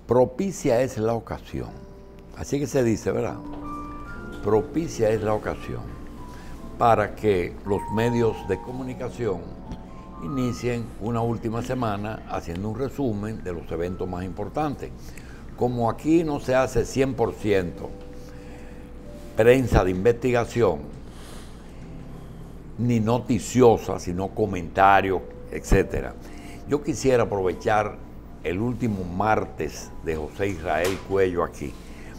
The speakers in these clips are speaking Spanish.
Propicia es la ocasión. Así que se dice, ¿verdad? Propicia es la ocasión para que los medios de comunicación inicien una última semana haciendo un resumen de los eventos más importantes. Como aquí no se hace 100% prensa de investigación, ni noticiosa, sino comentarios, etc. Yo quisiera aprovechar el último martes de José Israel Cuello aquí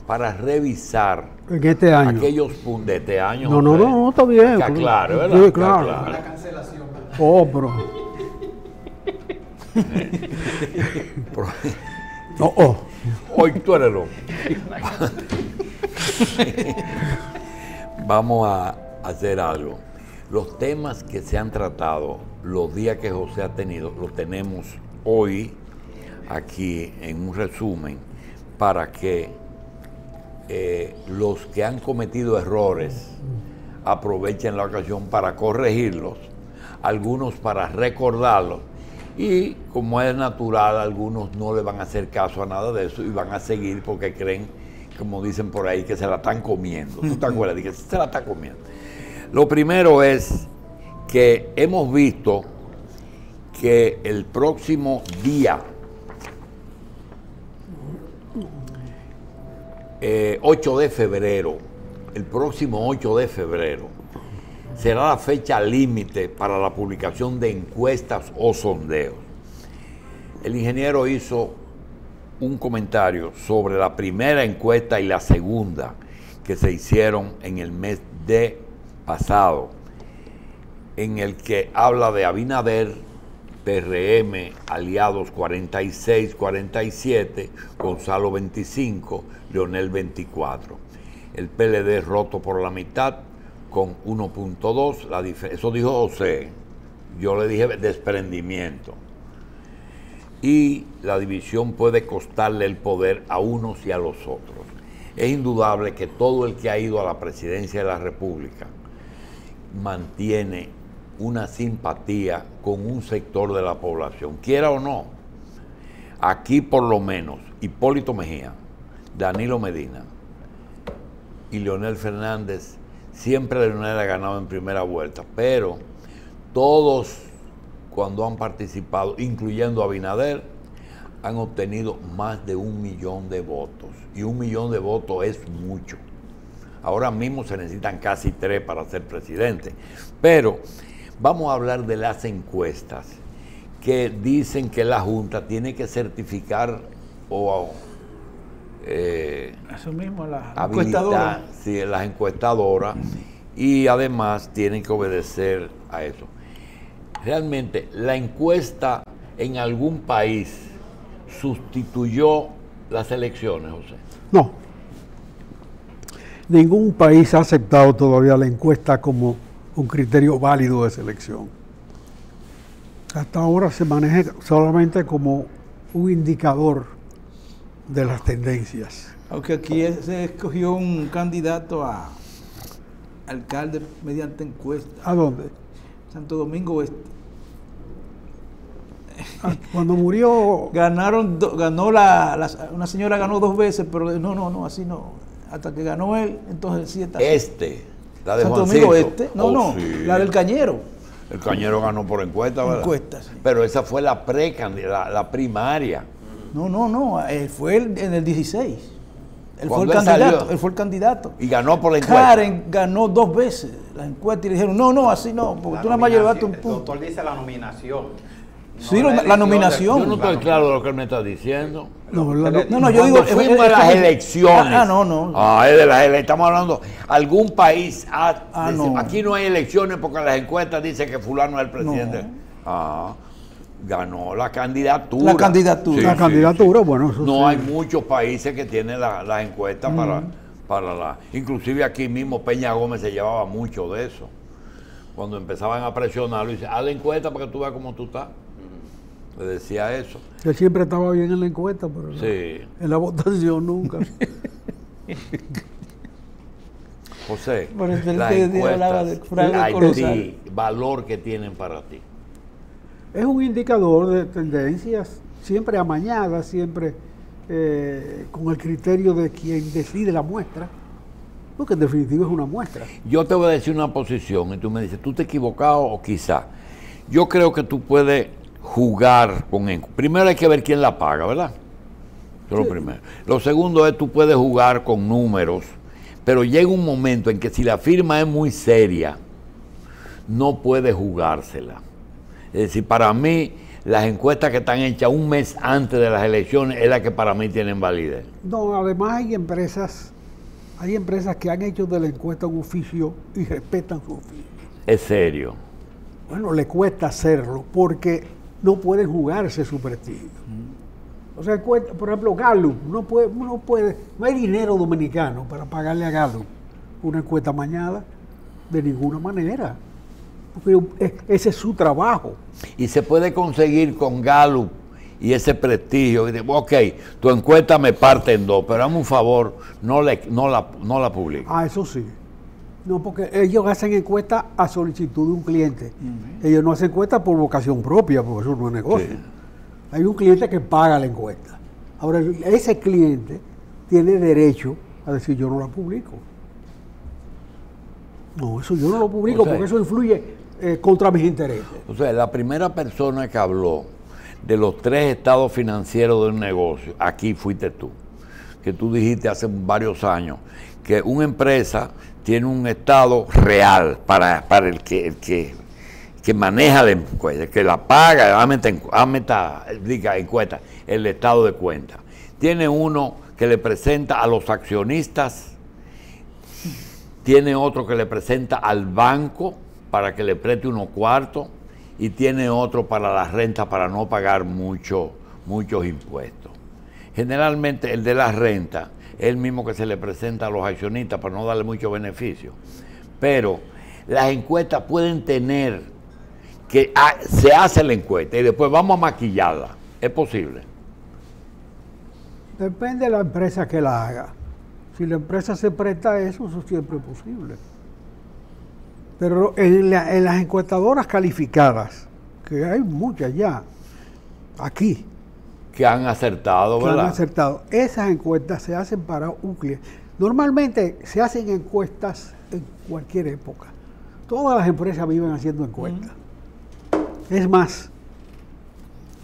para revisar en este año. Aquellos puntos de este año. No, está bien. Claro, ¿verdad? Sí, claro. La cancelación. Oh, pero. Hoy tú eres loco. Vamos a hacer algo. Los temas que se han tratado, los días que José ha tenido, los tenemos hoy aquí en un resumen para que los que han cometido errores aprovechen la ocasión para corregirlos, algunos para recordarlos, y como es natural, algunos no le van a hacer caso a nada de eso y van a seguir porque creen, como dicen por ahí, que se la están comiendo. ¿Tú te acuerdas? Dije, se la está comiendo. Lo primero es que hemos visto que el próximo día 8 de febrero, el próximo 8 de febrero, será la fecha límite para la publicación de encuestas o sondeos. El ingeniero hizo un comentario sobre la primera encuesta y la segunda que se hicieron en el mes de pasado, en el que habla de Abinader, PRM, aliados 46-47, Gonzalo 25, Leonel 24. El PLD roto por la mitad con 1.2, eso dijo José, yo le dije desprendimiento. Y la división puede costarle el poder a unos y a los otros. Es indudable que todo el que ha ido a la presidencia de la República mantiene una simpatía con un sector de la población, quiera o no. Aquí por lo menos Hipólito Mejía, Danilo Medina y Leonel Fernández, siempre Leonel ha ganado en primera vuelta, pero todos cuando han participado, incluyendo a Abinader, han obtenido más de 1 millón de votos, y 1 millón de votos es mucho. Ahora mismo se necesitan casi 3 para ser presidente, pero vamos a hablar de las encuestas que dicen que la Junta tiene que certificar o eso mismo, la encuestadora. Sí, las encuestadoras, y además tienen que obedecer a eso. Realmente, la encuesta en algún país sustituyó las elecciones, José. No. Ningún país ha aceptado todavía la encuesta como un criterio válido de selección. Hasta ahora se maneja solamente como un indicador de las tendencias. Aunque aquí se escogió un candidato a alcalde mediante encuesta. ¿A dónde? Santo Domingo Oeste. Cuando murió... una señora ganó 2 veces, pero no, así no. Hasta que ganó él, entonces sí está. La de Santo Juancito. Domingo Este, sí. La del Cañero. El Cañero ganó por encuesta, ¿verdad? Encuesta, sí. Pero esa fue la primaria. No, fue en el 16. Él fue el candidato. Y ganó por la encuesta. Karen ganó 2 veces la encuesta y le dijeron, no, así no, porque tú nada más llevaste un punto. El doctor dice la nominación. Sí, la nominación. Yo no estoy claro de lo que él me está diciendo. No, yo digo... fuimos a las elecciones. No. Es de las elecciones. Estamos hablando, algún país... no. Aquí no hay elecciones porque las encuestas dicen que fulano es el presidente. Ganó la candidatura. La candidatura. Sí, la candidatura, bueno, eso no sí. hay muchos países que tienen las encuestas para la... Inclusive aquí mismo Peña Gómez se llevaba mucho de eso. Cuando empezaban a presionarlo, y dice, haz la encuesta para que tú veas cómo tú estás. Le decía eso. Él siempre estaba bien en la encuesta, pero sí. En la votación nunca. José, las encuestas, el valor que tienen para ti. Es un indicador de tendencias, siempre amañadas, siempre con el criterio de quien decide la muestra, porque en definitiva es una muestra. Yo te voy a decir una posición y tú me dices, ¿tú te has equivocado o quizá? Yo creo que tú puedes jugar con encuestas. Primero hay que ver quién la paga, ¿verdad? Eso es lo primero. Lo segundo es tú puedes jugar con números, pero llega un momento en que si la firma es muy seria, no puedes jugársela. Es decir, para mí, las encuestas que están hechas un mes antes de las elecciones es la que para mí tienen validez. No, además hay empresas que han hecho de la encuesta un oficio y respetan su oficio. Es serio. Bueno, le cuesta hacerlo porque no pueden jugarse su prestigio. O sea, por ejemplo, Gallup, no hay dinero dominicano para pagarle a Gallup una encuesta mañana de ninguna manera. Porque ese es su trabajo. Y se puede conseguir con Gallup y ese prestigio. Y digo, ok, tu encuesta me parte en dos, pero hazme un favor, no la publiques. Ah, eso sí. No, porque ellos hacen encuestas a solicitud de un cliente. Ellos no hacen encuestas por vocación propia, porque eso no es negocio. Sí. Hay un cliente que paga la encuesta. Ahora, ese cliente tiene derecho a decir, yo no la publico. No, eso yo no lo publico, porque eso influye contra mis intereses. O sea, la primera persona que habló de los 3 estados financieros de un negocio, aquí fuiste tú, que tú dijiste hace varios años, que una empresa tiene un estado real para el que maneja la encuesta, el que la paga, encuesta, el estado de cuenta. Tiene uno que le presenta a los accionistas, tiene otro que le presenta al banco para que le preste unos cuartos y tiene otro para la renta para no pagar muchos impuestos. Generalmente el de la renta es el mismo que se le presenta a los accionistas para no darle mucho beneficio. Pero las encuestas pueden tener que se hace la encuesta y después vamos a maquillarla. ¿Es posible? Depende de la empresa que la haga. Si la empresa se presta a eso, eso siempre es posible. Pero en las encuestadoras calificadas, que hay muchas ya, aquí, Que han acertado, ¿verdad? que han acertado, esas encuestas se hacen para un cliente. Normalmente se hacen encuestas en cualquier época. Todas las empresas viven haciendo encuestas. Es más,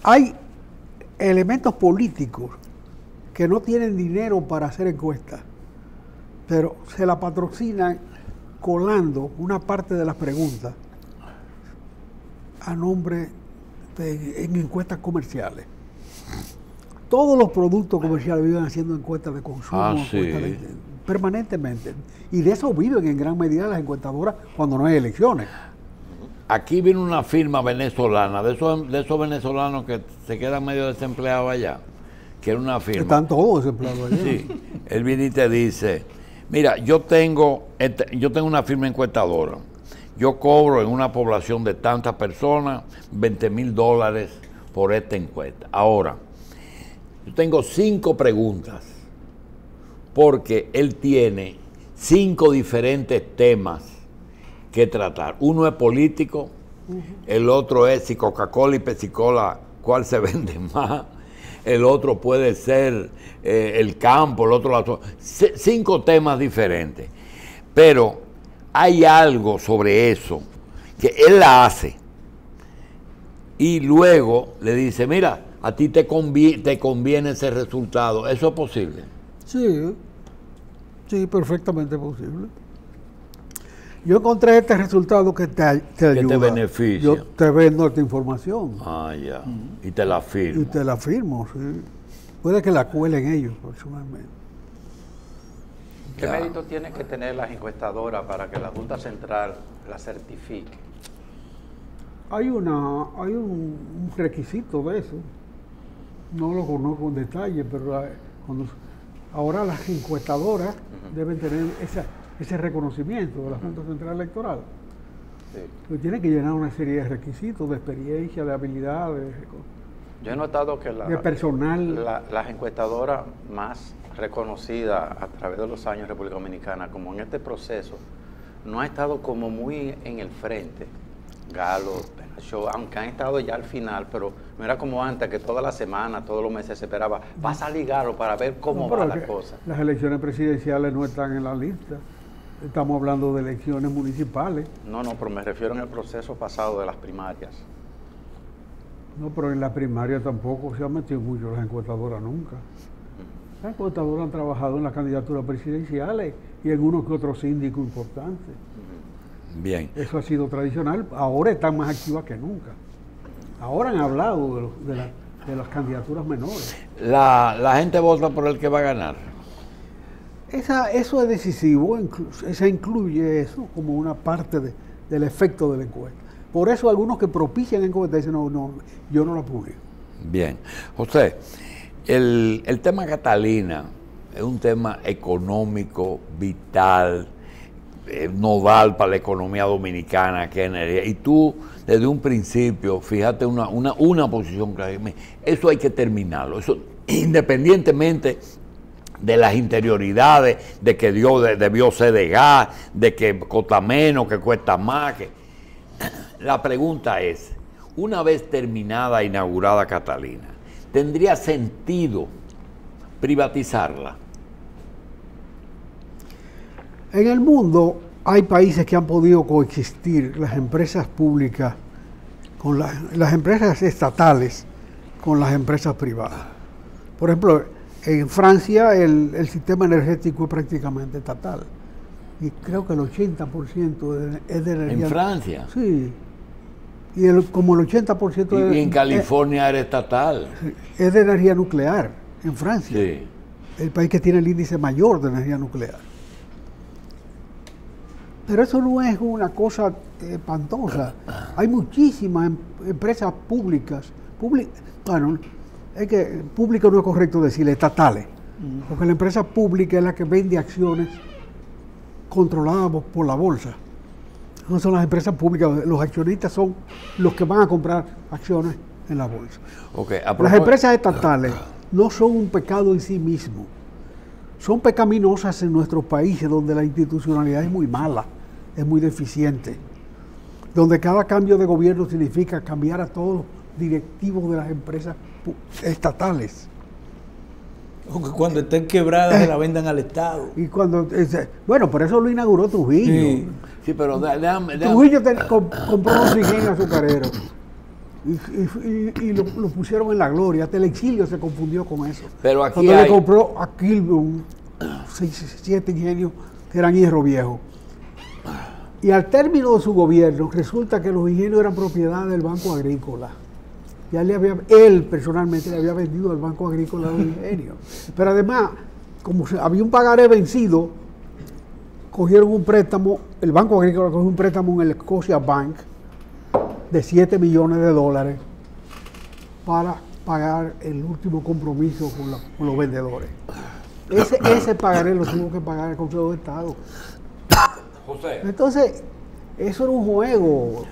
hay elementos políticos que no tienen dinero para hacer encuestas, pero se la patrocinan colando una parte de las preguntas a nombre en encuestas comerciales. Todos los productos comerciales viven haciendo encuestas de consumo, sí. Permanentemente. Y de eso viven en gran medida las encuestadoras cuando no hay elecciones. Aquí vino una firma venezolana, de esos venezolanos que se quedan medio desempleados allá, que era una firma. Están todos desempleados allá. Sí, él viene y te dice, mira, yo tengo una firma encuestadora, yo cobro en una población de tantas personas $20,000 por esta encuesta. Ahora, yo tengo 5 preguntas, porque él tiene 5 diferentes temas que tratar. Uno es político, el otro es si Coca-Cola y Pepsi-Cola, ¿cuál se vende más? El otro puede ser el campo, el otro 5 temas diferentes. Pero hay algo sobre eso que él la hace y luego le dice, mira, a ti te conviene ese resultado. ¿Eso es posible? Sí, perfectamente posible. Yo encontré este resultado que te ayuda. Que te beneficia. Yo te vendo esta información. Ah, ya. Y te la firmo. Y te la firmo, sí. Puede que la cuelen ellos personalmente. ¿Qué mérito tiene que tener las encuestadoras para que la Junta Central la certifique? Hay un requisito de eso. No lo conozco en detalle, pero ahora las encuestadoras deben tener ese reconocimiento de la Junta Central Electoral. Sí. Tienen que llenar una serie de requisitos, de experiencia, de habilidades. Yo he notado que de personal. Las encuestadoras más reconocidas a través de los años en República Dominicana, como en este proceso, no ha estado como muy en el frente Galo, Show, aunque han estado ya al final, pero no era como antes, que toda la semana, todos los meses se esperaba, va a salir Galo para ver cómo va la cosa. Las elecciones presidenciales no están en la lista. Estamos hablando de elecciones municipales. No, pero me refiero en el proceso pasado de las primarias. No, pero en la primaria tampoco se han metido mucho las encuestadoras nunca. Las encuestadoras han trabajado en las candidaturas presidenciales y en unos que otros síndicos importantes. Bien. Eso ha sido tradicional. Ahora están más activas que nunca. Ahora han hablado de las candidaturas menores. La gente vota por el que va a ganar. Eso es decisivo, se incluye eso como una parte del efecto de la encuesta. Por eso algunos que propician encuestas dicen, no, yo no la publico. Bien. José, el tema Catalina es un tema económico, vital, nodal para la economía dominicana, que energía. Y tú, desde un principio, fíjate una posición clara. Eso hay que terminarlo. Eso, independientemente de las interioridades, de que debió ser de gas, de que cuesta menos, que cuesta más. La pregunta es, una vez terminada, inaugurada Catalina, ¿tendría sentido privatizarla? En el mundo hay países que han podido coexistir las empresas públicas con las empresas estatales con las empresas privadas. Por ejemplo, en Francia el sistema energético es prácticamente estatal. Y creo que el 80% es de energía. ¿En Francia? Sí. Y como el 80% y en California era estatal. Es de energía nuclear, en Francia. Sí. El país que tiene el índice mayor de energía nuclear. Pero eso no es una cosa espantosa. Hay muchísimas empresas públicas. Bueno, es que público no es correcto decir estatales. Porque la empresa pública es la que vende acciones controladas por la bolsa. No son las empresas públicas, los accionistas son los que van a comprar acciones en la bolsa. Okay, las empresas estatales no son un pecado en sí mismo. Son pecaminosas en nuestros países donde la institucionalidad es muy mala, es muy deficiente, donde cada cambio de gobierno significa cambiar a todos los directivos de las empresas estatales. Porque cuando estén quebradas se la vendan al Estado. Y cuando, bueno, por eso lo inauguró Trujillo. Sí, sí, pero Trujillo compró unos ingenios azucareros y lo pusieron en la gloria. Hasta el exilio se confundió con eso. Pero aquí cuando le compró a Kilburn 7 ingenios que eran hierro viejo. Y al término de su gobierno resulta que los ingenios eran propiedad del Banco Agrícola. Ya él personalmente le había vendido al Banco Agrícola los ingenios. Pero además, como había un pagaré vencido, cogieron un préstamo, el Banco Agrícola cogió un préstamo en el Scotia Bank de $7 millones para pagar el último compromiso con los vendedores. Ese pagaré lo tuvo que pagar el Consejo de Estado. José. Entonces, eso era un juego.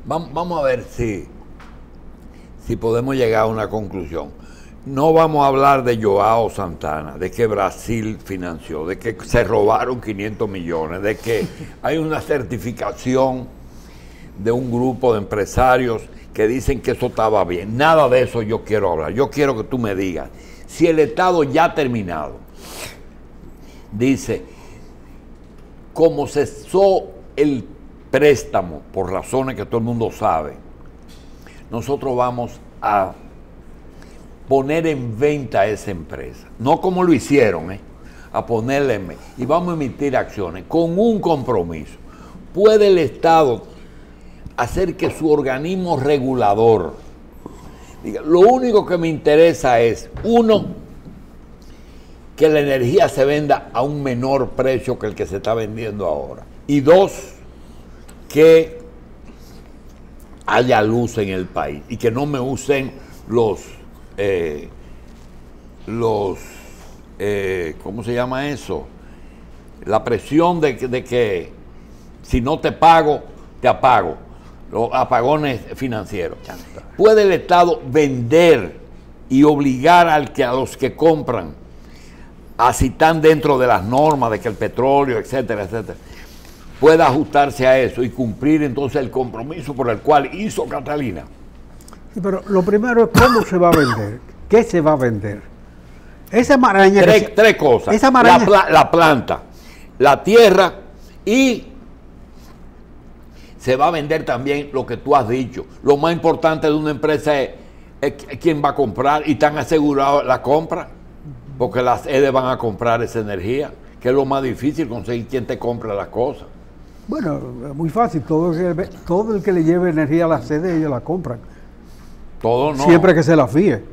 Vamos a ver si podemos llegar a una conclusión. No vamos a hablar de Joao Santana, de que Brasil financió, de que se robaron 500 millones, de que hay una certificación de un grupo de empresarios que dicen que eso estaba bien. Nada de eso yo quiero hablar. Yo quiero que tú me digas, si el Estado ya ha terminado, dice, como cesó el préstamo, por razones que todo el mundo sabe, nosotros vamos a poner en venta esa empresa, no como lo hicieron, a ponerle en venta, y vamos a emitir acciones con un compromiso. ¿Puede el Estado hacer que su organismo regulador diga, lo único que me interesa es, uno, que la energía se venda a un menor precio que el que se está vendiendo ahora, y dos, que haya luz en el país y que no me usen ¿cómo se llama eso? La presión de que si no te pago, te apago. Los apagones financieros. ¿Puede el Estado vender y obligar a los que compran, a si están dentro de las normas de que el petróleo, etcétera, etcétera? pueda ajustarse a eso y cumplir entonces el compromiso por el cual hizo Catalina. Sí, pero lo primero es cómo se va a vender, qué se va a vender. Esa maraña... Tres cosas, esa maraña, la planta, la tierra y se va a vender también lo que tú has dicho. Lo más importante de una empresa es quién va a comprar y están asegurados la compra, porque las EDE van a comprar esa energía, que es lo más difícil, conseguir quién te compra las cosas. bueno, es muy fácil, todo el que le lleve energía a la sede, ellos la compran. Todo no. Siempre que se la fíe.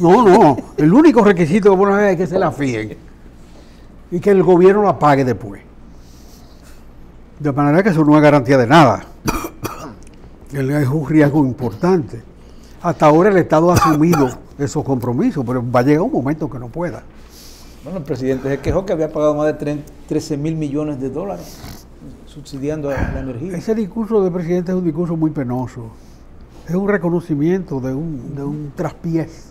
No, el único requisito que ponen es que se la fíen y que el gobierno la pague después. De manera que eso no es garantía de nada. Es un riesgo importante. Hasta ahora el Estado ha asumido esos compromisos, pero va a llegar un momento que no pueda. Bueno, el presidente se quejó que había pagado más de 13.000 millones de dólares subsidiando la energía. Ese discurso del presidente es un discurso muy penoso. Es un reconocimiento de un traspiés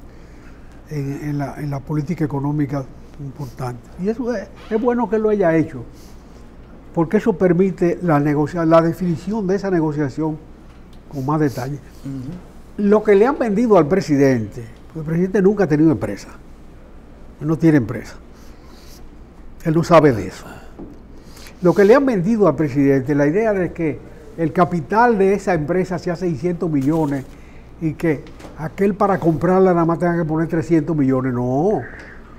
en la política económica importante. Y eso es bueno que lo haya hecho, porque eso permite la definición de esa negociación con más detalle. Lo que le han vendido al presidente, el presidente nunca ha tenido empresa. Él no tiene empresa. Él no sabe de eso. Lo que le han vendido al presidente, la idea de que el capital de esa empresa sea 600 millones y que aquel para comprarla nada más tenga que poner 300 millones. No,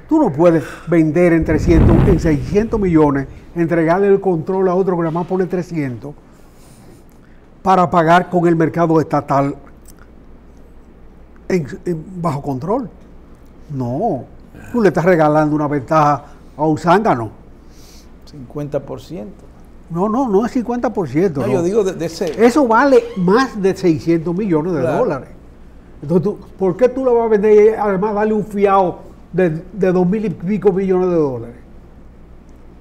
tú no puedes vender en 600 millones, entregarle el control a otro que nada más pone 300 para pagar con el mercado estatal bajo control. No, tú le estás regalando una ventaja a un zángano. 50%. No es 50%. No, yo digo de ese... Eso vale más de 600 millones de dólares. Entonces, ¿por qué tú le vas a vender y además darle un fiado de 2.000 y pico millones de dólares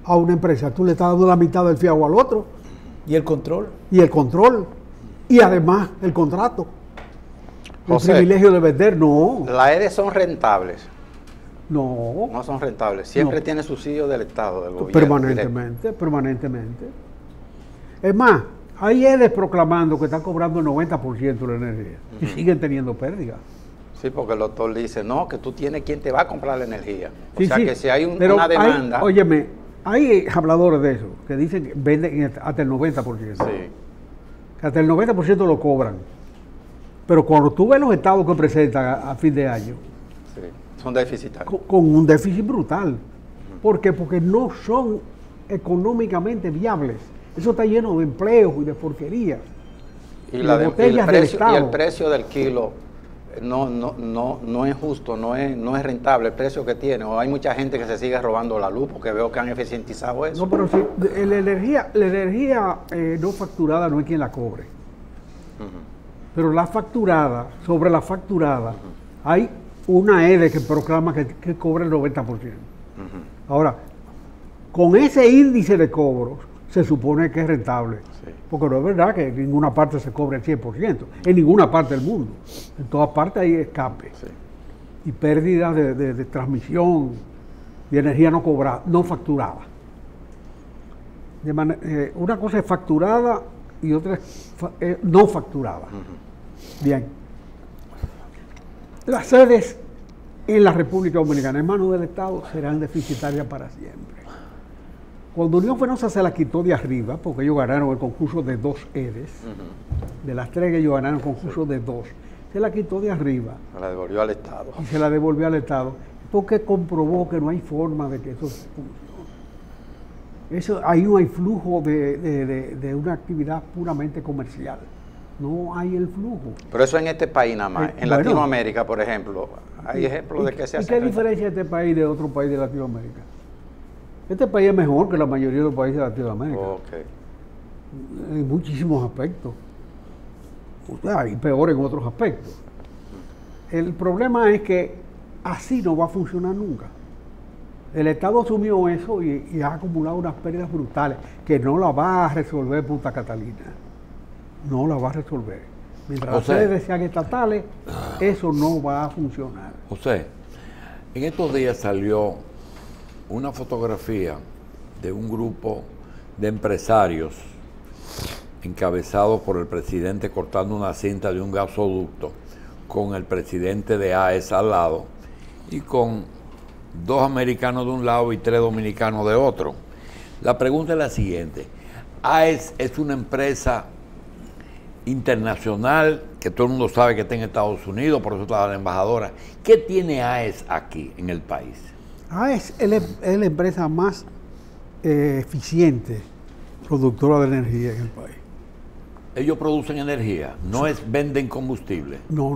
a una empresa? Tú le estás dando la mitad del fiado al otro. ¿Y el control? Y el control. Y además el contrato. José, el privilegio de vender, no. ¿Las EDE son rentables? No. No son rentables. Siempre No. tiene subsidio del Estado, del gobierno. Permanentemente. Es más, hay EDES proclamando que están cobrando el 90% de la energía y siguen teniendo pérdidas. Sí, porque el doctor dice, no, que tú tienes quien te va a comprar la energía. O Sí, sea sí, que si hay pero una demanda... óyeme, hay habladores de eso que dicen que venden hasta el 90%. Sí, Que hasta el 90% lo cobran. Pero cuando tú ves los estados que presentan a fin de año, sí, son deficitarios. con un déficit brutal. ¿Por qué? Porque no son económicamente viables. Eso está lleno de empleos y de porquería. Y, de y el botellas del precio, y Estado. el precio del kilo no es justo, no es rentable el precio que tiene. O hay mucha gente que se sigue robando la luz porque veo que han eficientizado eso. No, pero si la energía no facturada no hay quien la cobre. Pero la facturada, sobre la facturada, hay una EDE que proclama que cobra el 90%. Ahora, con ese índice de cobros, se supone que es rentable. Sí. Porque no es verdad que en ninguna parte se cobra el 100%, en ninguna parte del mundo. En todas partes hay escape. Sí. Y pérdidas de transmisión, de energía no facturada. Una cosa es facturada y otra es no facturada. Bien. Las sedes en la República Dominicana, en manos del Estado, serán deficitarias para siempre. Cuando Unión Fenosa se la quitó de arriba, porque ellos ganaron el concurso de 2 EDES, de las 3 que ellos ganaron el concurso de 2, se la quitó de arriba Se la devolvió al Estado. y se la devolvió al Estado, porque comprobó que no hay forma de que eso funcione. Ahí no hay flujo de una actividad puramente comercial. No hay el flujo. Pero eso en este país nada más. En Bueno. Latinoamérica, por ejemplo, hay ejemplos de que se ¿Y hace. qué diferencia este país de otro país de Latinoamérica? Este país es mejor que la mayoría de los países de Latinoamérica. En muchísimos aspectos. O sea, y peor en otros aspectos. El problema es que así no va a funcionar nunca. El Estado asumió eso y ha acumulado unas pérdidas brutales que no la va a resolver Punta Catalina. No la va a resolver. Mientras las sedes sean estatales, eso no va a funcionar. José, en estos días salió una fotografía de un grupo de empresarios encabezado por el presidente cortando una cinta de un gasoducto, con el presidente de AES al lado y con 2 americanos de un lado y 3 dominicanos de otro. La pregunta es la siguiente: AES es una empresa internacional que todo el mundo sabe que está en Estados Unidos, por eso está la embajadora. ¿Qué tiene AES aquí en el país? AES es la empresa más eficiente productora de energía en el país. Ellos producen energía, no es venden combustible. No.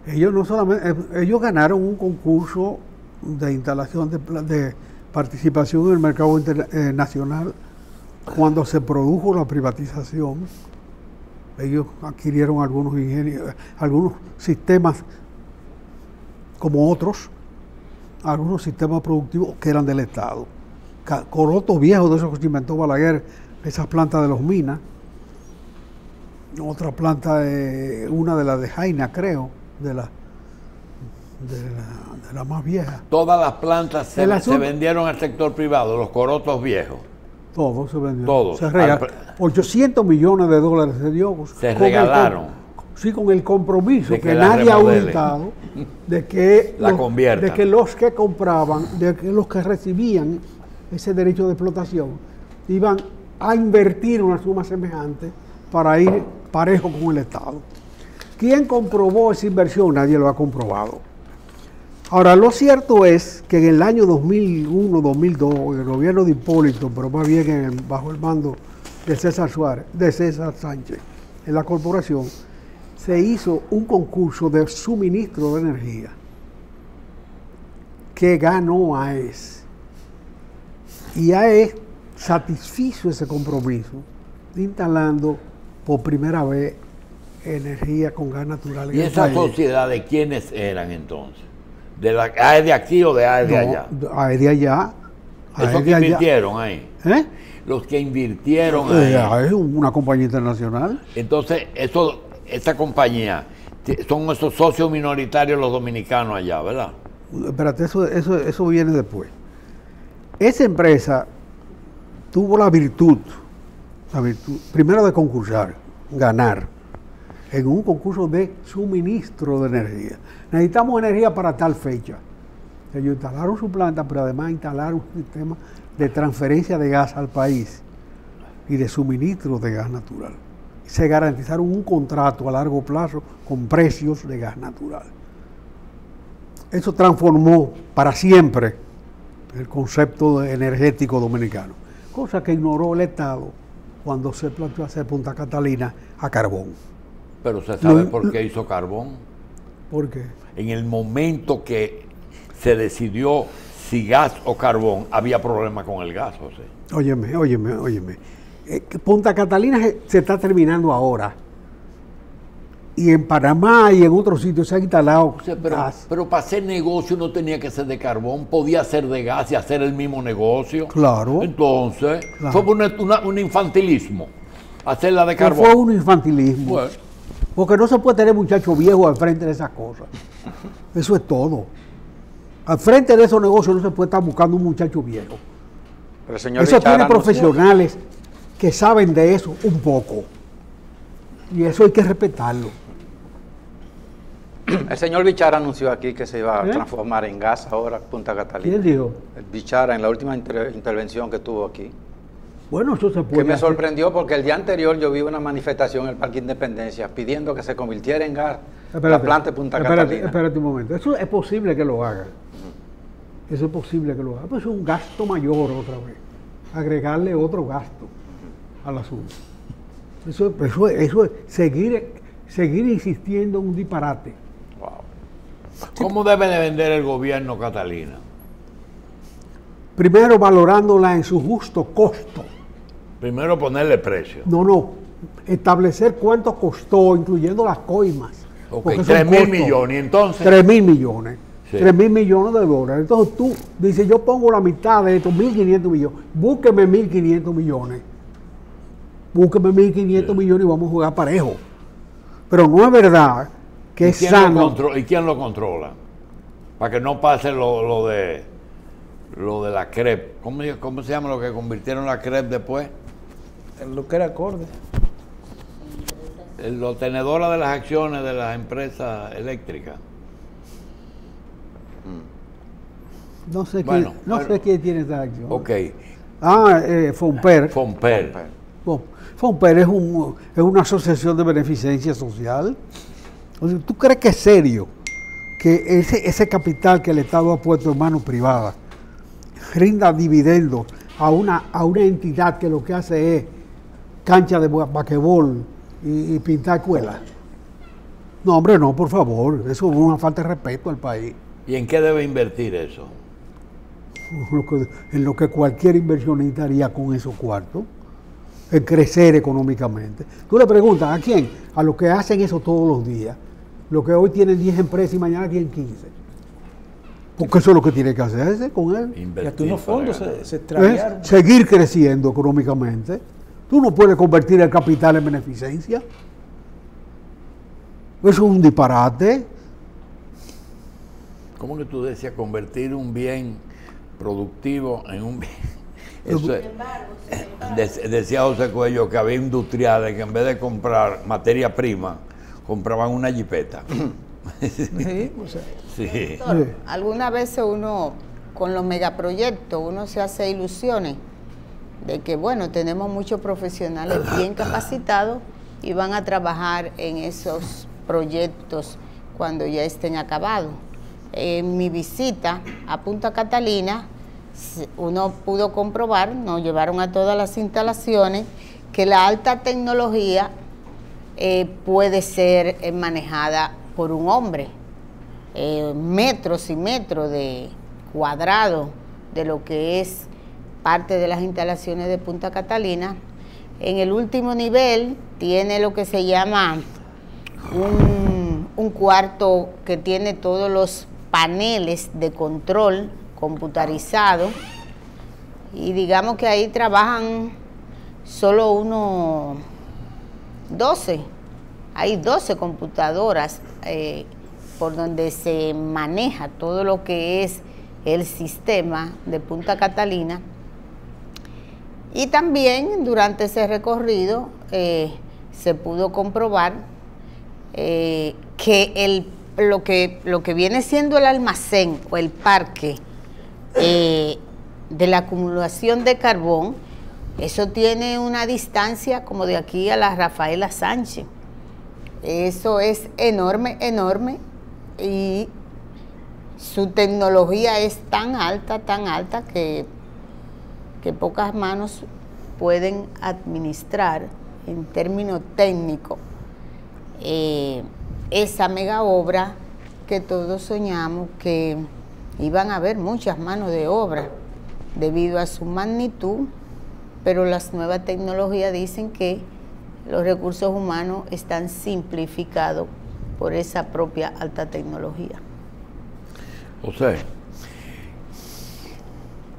Ellos no solamente, ellos ganaron un concurso de instalación de participación en el mercado nacional cuando se produjo la privatización. Ellos adquirieron algunos sistemas como otros, algunos sistemas productivos que eran del Estado. Corotos viejos de esos que se inventó Balaguer, esas plantas de los Minas, otra planta, una de las de Jaina, creo, de la más vieja. Todas las plantas se vendieron al sector privado, los corotos viejos. Todo se vendió. Todos. 800 millones de dólares se dio. Se regalaron. Con el compromiso de que nadie ha remodelen. auditado de que conviertan. de que los que compraban, de que los que recibían ese derecho de explotación iban a invertir una suma semejante para ir parejo con el Estado. ¿Quién comprobó esa inversión? Nadie lo ha comprobado. Ahora, lo cierto es que en el año 2001-2002, en el gobierno de Hipólito, pero más bien bajo el mando de César Sánchez, en la corporación, se hizo un concurso de suministro de energía que ganó AES. Y AES satisfizo ese compromiso instalando por primera vez energía con gas natural. ¿Y esa sociedad de quiénes eran entonces? ¿De la AES de aquí o de AES de allá? AES de allá. ¿Esos que invirtieron ahí? ¿Eh? Los que invirtieron ahí. Es una compañía internacional. Entonces, esa compañía, son esos socios minoritarios los dominicanos allá, ¿verdad? Espérate, eso viene después. Esa empresa tuvo la virtud primero de concursar, ganar, en un concurso de suministro de energía. Necesitamos energía para tal fecha. Ellos instalaron su planta, pero además instalaron un sistema de transferencia de gas al país y de suministro de gas natural. Se garantizaron un contrato a largo plazo con precios de gas natural. Eso transformó para siempre el concepto energético dominicano, cosa que ignoró el Estado cuando se planteó hacer Punta Catalina a carbón. Pero ¿se sabe por qué hizo carbón? ¿Por qué? En el momento que se decidió si gas o carbón, había problema con el gas, José. Óyeme. Punta Catalina se está terminando ahora. Y en Panamá y en otros sitios se ha instalado gas. Pero para hacer negocio no tenía que ser de carbón, podía ser de gas y hacer el mismo negocio. Claro. Entonces, claro. Fue un infantilismo hacerla de carbón. Fue un infantilismo. Bueno. Porque no se puede tener muchachos viejos al frente de esas cosas. Eso es todo. Al frente de esos negocios no se puede estar buscando un muchacho viejo. Pero señor Eso Bichara tiene profesionales que saben de eso un poco. Y eso hay que respetarlo. El señor Bichara anunció aquí que se iba a transformar en gas ahora Punta Catalina. ¿Quién dijo? El Bichara en la última intervención que tuvo aquí. Bueno, eso se puede Que me hacer. sorprendió porque el día anterior yo vi una manifestación en el Parque Independencia pidiendo que se convirtiera en gas la planta de Punta Catalina. Espérate un momento. Eso es posible que lo haga. Eso es posible que lo haga. Pues es un gasto mayor otra vez. Agregarle otro gasto al asunto. Eso es seguir insistiendo en un disparate. Wow. ¿Cómo debe de vender el gobierno Catalina? Primero valorándola en su justo costo. Primero ponerle precio. No. Establecer cuánto costó, incluyendo las coimas. Ok, Porque 3.000 millones. ¿Y entonces? 3.000 millones. Sí. 3.000 millones de dólares. Entonces tú dices, yo pongo la mitad de estos 1.500 millones. Búsqueme 1.500 millones. Búsqueme 1.500 millones y vamos a jugar parejo. Pero no es verdad que es sano. ¿Y quién lo controla? Para que no pase lo de la CREP. ¿Cómo se llama lo que convirtieron la CREP después? en lo que era acorde. Los tenedores de las acciones de las empresas eléctricas. No sé, Bueno, no sé quién tiene esa acción. Ok. Fomper. Fomper. Fomper es una asociación de beneficencia social. O sea, ¿tú crees que es serio que ese capital que el Estado ha puesto en manos privadas rinda dividendos a una entidad que lo que hace es cancha de basquetbol y pintar escuelas? No, hombre, no, por favor. Eso es una falta de respeto al país. ¿Y en qué debe invertir eso? En lo que cualquier inversionista haría con esos cuartos, en crecer económicamente. Tú le preguntas, ¿a quién? A los que hacen eso todos los días. Los que hoy tienen 10 empresas y mañana tienen 15. Porque eso es lo que tiene que hacerse con él. Y hasta unos fondos se extraviaron. Seguir creciendo económicamente. Tú no puedes convertir el capital en beneficencia. Eso es un disparate. ¿Cómo que tú decías convertir un bien productivo en un bien? Eso decía José Cuello que había industriales que en vez de comprar materia prima, compraban una jipeta. Sí, o sea. Sí. Doctor, algunas veces uno, con los megaproyectos, uno se hace ilusiones de que, bueno, tenemos muchos profesionales bien capacitados y van a trabajar en esos proyectos cuando ya estén acabados. En mi visita a Punta Catalina, uno pudo comprobar, nos llevaron a todas las instalaciones, que la alta tecnología puede ser manejada por un hombre. Metros y metros de cuadrado de lo que es parte de las instalaciones de Punta Catalina. En el último nivel tiene lo que se llama un cuarto que tiene todos los paneles de control computarizado, y digamos que ahí trabajan solo unos 12. Hay 12 computadoras por donde se maneja todo lo que es el sistema de Punta Catalina. Y también durante ese recorrido se pudo comprobar que lo que viene siendo el almacén o el parque de la acumulación de carbón, eso tiene una distancia como de aquí a la Rafaela Sánchez. Eso es enorme, enorme, y su tecnología es tan alta que pocas manos pueden administrar en términos técnicos esa mega obra que todos soñamos que iban a haber muchas manos de obra debido a su magnitud, pero las nuevas tecnologías dicen que los recursos humanos están simplificados por esa propia alta tecnología. José,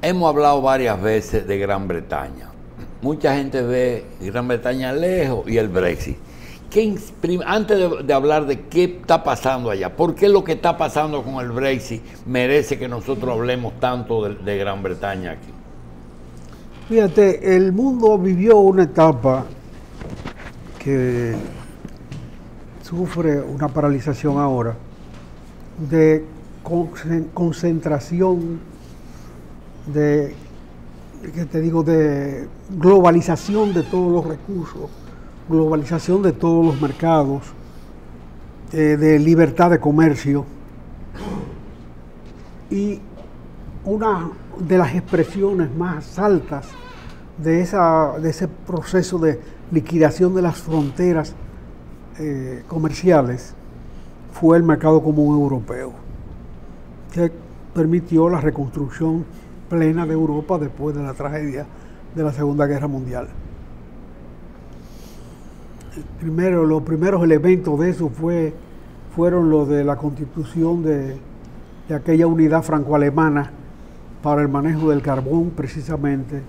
hemos hablado varias veces de Gran Bretaña. Mucha gente ve Gran Bretaña lejos y el Brexit. Antes de hablar de qué está pasando allá, ¿por qué lo que está pasando con el Brexit merece que nosotros hablemos tanto de Gran Bretaña aquí? Fíjate, el mundo vivió una etapa que sufre una paralización ahora de concentración, de globalización de todos los recursos, globalización de todos los mercados, de libertad de comercio, y una de las expresiones más altas de ese proceso de liquidación de las fronteras comerciales fue el mercado común europeo, que permitió la reconstrucción plena de Europa después de la tragedia de la Segunda Guerra Mundial. Los primeros elementos de eso fueron los de la constitución de aquella unidad franco-alemana para el manejo del carbón, precisamente,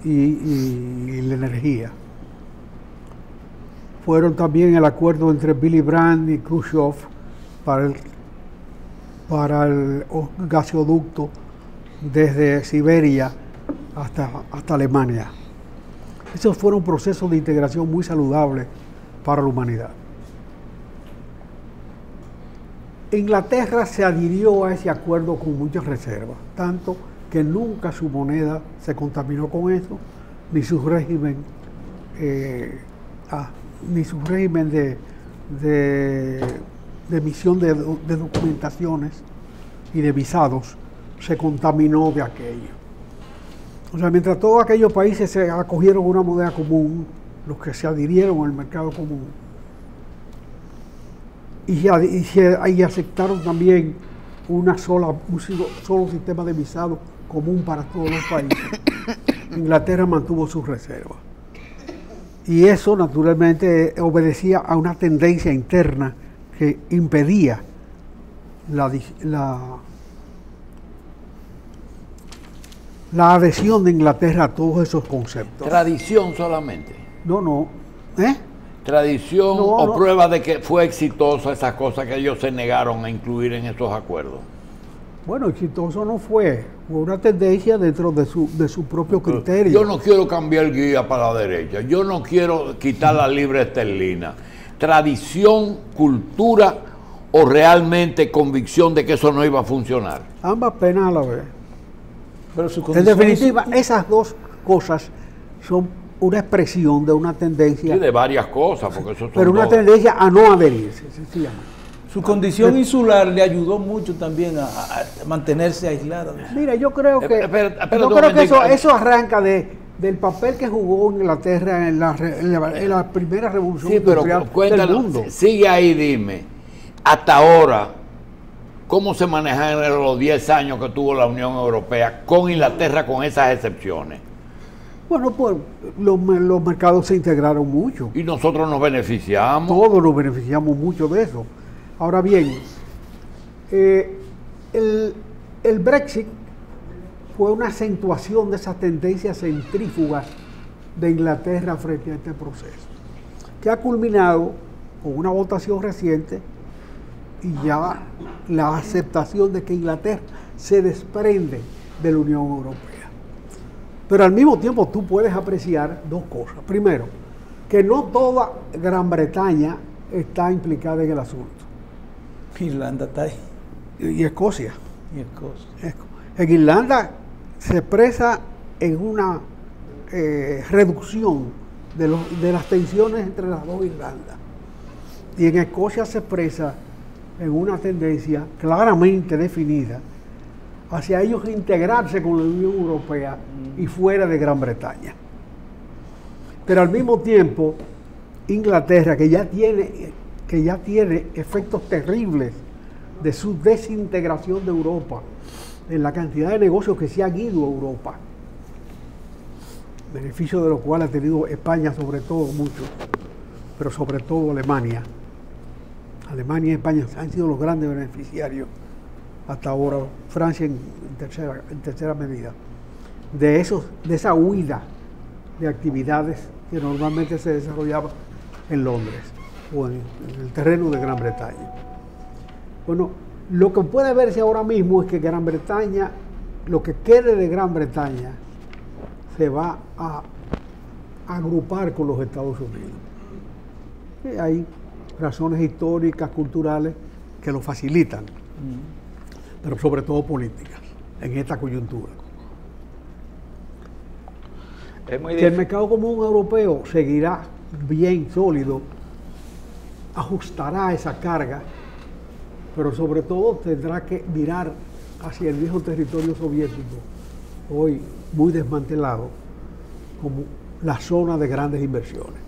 y la energía. Fueron también el acuerdo entre Willy Brandt y Khrushchev para el gasoducto desde Siberia hasta Alemania. Esos fueron procesos de integración muy saludables para la humanidad. Inglaterra se adhirió a ese acuerdo con muchas reservas, tanto que nunca su moneda se contaminó con eso, ni su régimen, de emisión de documentaciones y de visados se contaminó de aquello. O sea, mientras todos aquellos países se acogieron a una moneda común, los que se adhirieron al mercado común, y aceptaron también un solo sistema de visado común para todos los países, Inglaterra mantuvo sus reservas. Y eso naturalmente obedecía a una tendencia interna que impedía la adhesión de Inglaterra a todos esos conceptos. Tradición solamente. No. Tradición o prueba de que fue exitosa esas cosas que ellos se negaron a incluir en esos acuerdos. Bueno, exitoso no fue una tendencia dentro de su propio criterio. Yo no quiero cambiar el guía para la derecha, yo no quiero quitar la libra esterlina. Tradición, cultura o realmente convicción de que eso no iba a funcionar. Ambas penas a la vez. Pero en definitiva, esas dos cosas son una expresión de una tendencia. Sí, de varias cosas, porque eso son pero una tendencia a no adherirse, sencillamente. Su condición insular le ayudó mucho también a mantenerse aislada. Mira, yo creo que, eso arranca del papel que jugó Inglaterra en la primera revolución industrial del mundo. Sigue ahí, dime, hasta ahora, ¿cómo se manejan los 10 años que tuvo la Unión Europea con Inglaterra con esas excepciones? Bueno, pues los mercados se integraron mucho. Y nosotros nos beneficiamos. Todos nos beneficiamos mucho de eso. Ahora bien, el Brexit fue una acentuación de esas tendencias centrífugas de Inglaterra frente a este proceso, que ha culminado con una votación reciente y ya la aceptación de que Inglaterra se desprende de la Unión Europea. Pero al mismo tiempo tú puedes apreciar dos cosas. Primero, que no toda Gran Bretaña está implicada en el asunto. Irlanda está ahí. Y Escocia. En Irlanda se expresa en una reducción de las tensiones entre las dos Irlandas. Y en Escocia se expresa en una tendencia claramente definida hacia ellos integrarse con la Unión Europea y fuera de Gran Bretaña. Pero al mismo tiempo, Inglaterra, que ya tiene efectos terribles de su desintegración de Europa, en la cantidad de negocios que se han ido a Europa, beneficio de lo cual ha tenido España sobre todo mucho, pero sobre todo Alemania. Alemania y España han sido los grandes beneficiarios hasta ahora, Francia en tercera medida, de esa huida de actividades que normalmente se desarrollaban en Londres o en el terreno de Gran Bretaña. Bueno, lo que puede verse ahora mismo es que Gran Bretaña, lo que quede de Gran Bretaña, se va a agrupar con los Estados Unidos. Y hay razones históricas, culturales, que lo facilitan, pero sobre todo políticas, en esta coyuntura. Que el mercado común europeo seguirá bien sólido, ajustará esa carga, pero sobre todo tendrá que mirar hacia el viejo territorio soviético, hoy muy desmantelado, como la zona de grandes inversiones,